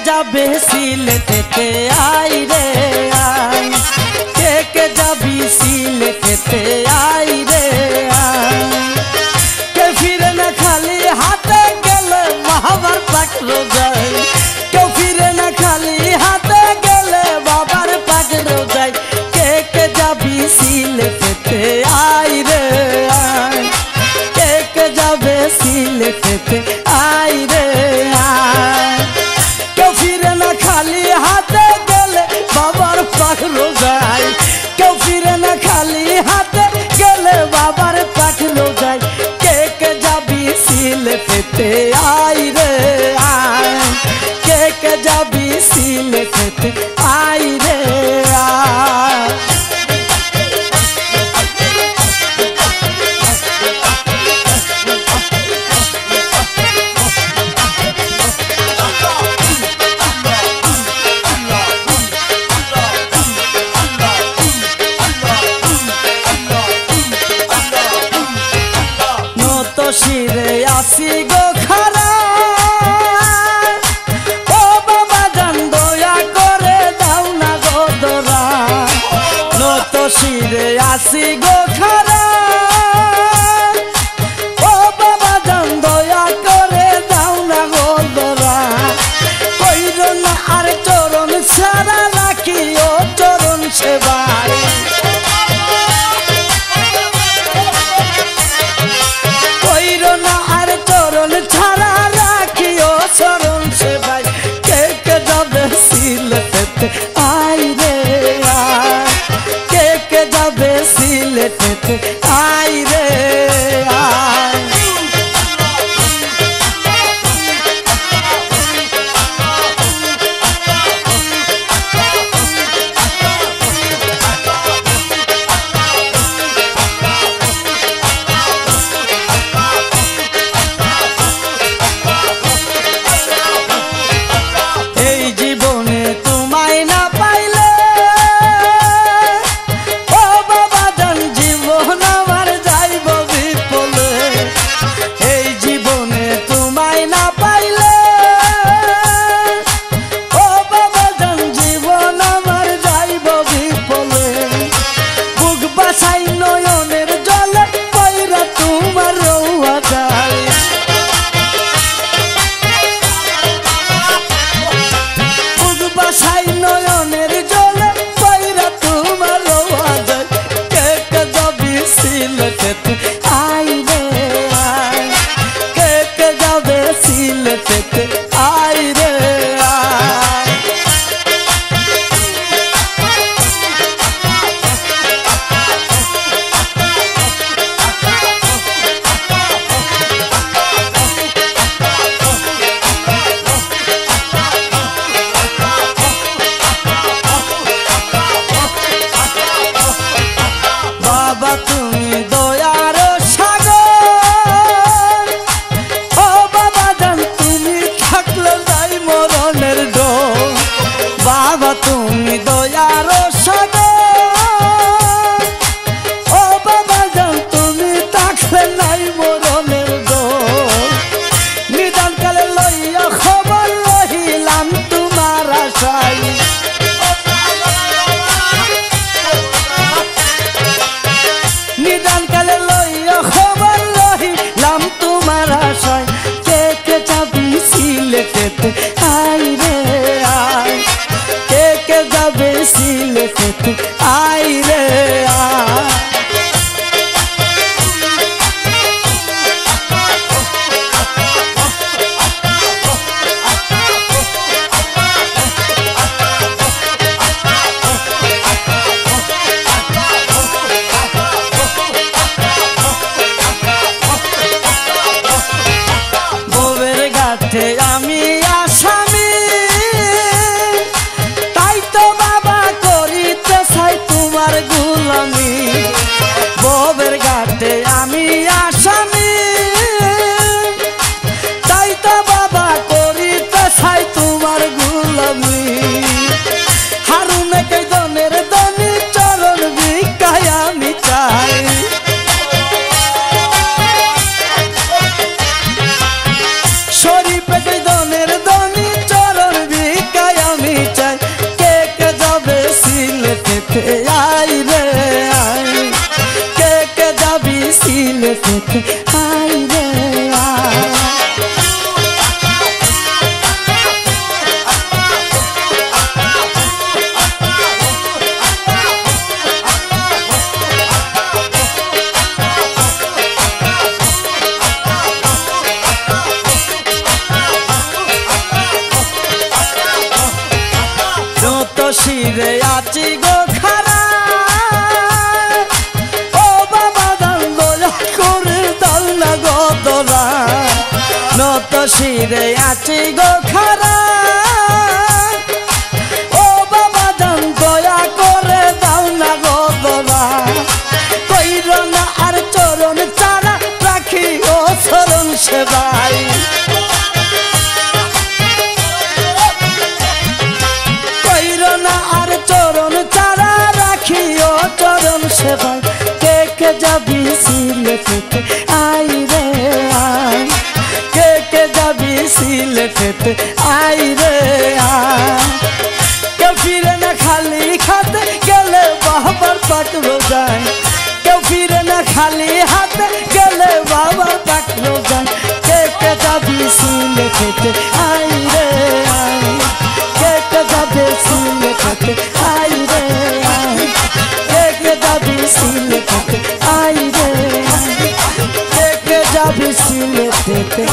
যাবে সিলেটেতে আই রে আই, কে যাবি সিলেটেতে আই রে আই, কে ফিরে না খালি হাতে গেলে বাবার পাকড়ো যায়, কেউ ফিরে না খালি হাতে গেলে বাবার পাকড়ো যায়, কে যাবি সিলেটেতে আই রে আই, কে যাবে সিলেটেতে আই রে আই, কেউ ফিরে না খালি হাতে গেলে বাবার পাখলো যায়, কেউ ফিরে না খালি হাতে গেলে বাবার পাখলো যায়, কে যাবি সিলেটেতে আই রে আই, কে যাবি সিলেটেতে আই রে আই। শিরে আসি গো খারা, ও বাবা জান দয়া করে দাও না গো দরা, নত শিরে আসি গো খারা, ও বাবা জান দয়া করে দাও না গো দরা, কইর না আর চরণ ছাড়া রাখি ও চরণ সেবায়, ছাড়া রাখিও চরণ সেবায়, কে যাবে সিলেটেতে আই রে আই, কে যাবে সিলেট শিরে আছি গো খারা ও বাবা দান দয়া করে দাও না গো দোলা নত শিরে আছি গো খারা ও বাবা দান দয়া করে দাও না গো দোলা কইর না আর চরণ চারা রাখি ও চরণ সেবাই কইর না আর চরণ চারা রাখি ও চরণ সেবাই কে কে যাবি সিলেটেতে আই রে আই কে কে যাবি সিলেটেতে আই রে আই কেউ ফিরে না খালি হাতে গেলে বাবার পাকড়ো যায় কেউ ফিরে না খালি হাতে গেলে বাবার পাকড়ো যায় কে কে যাবি সিলেটেতে আই রে আই কে কে যাবে সিলেটেতে আই রে আই কে কে যাবি সিলেটেতে আই রে আই কে কে যাবি সিলেটেতে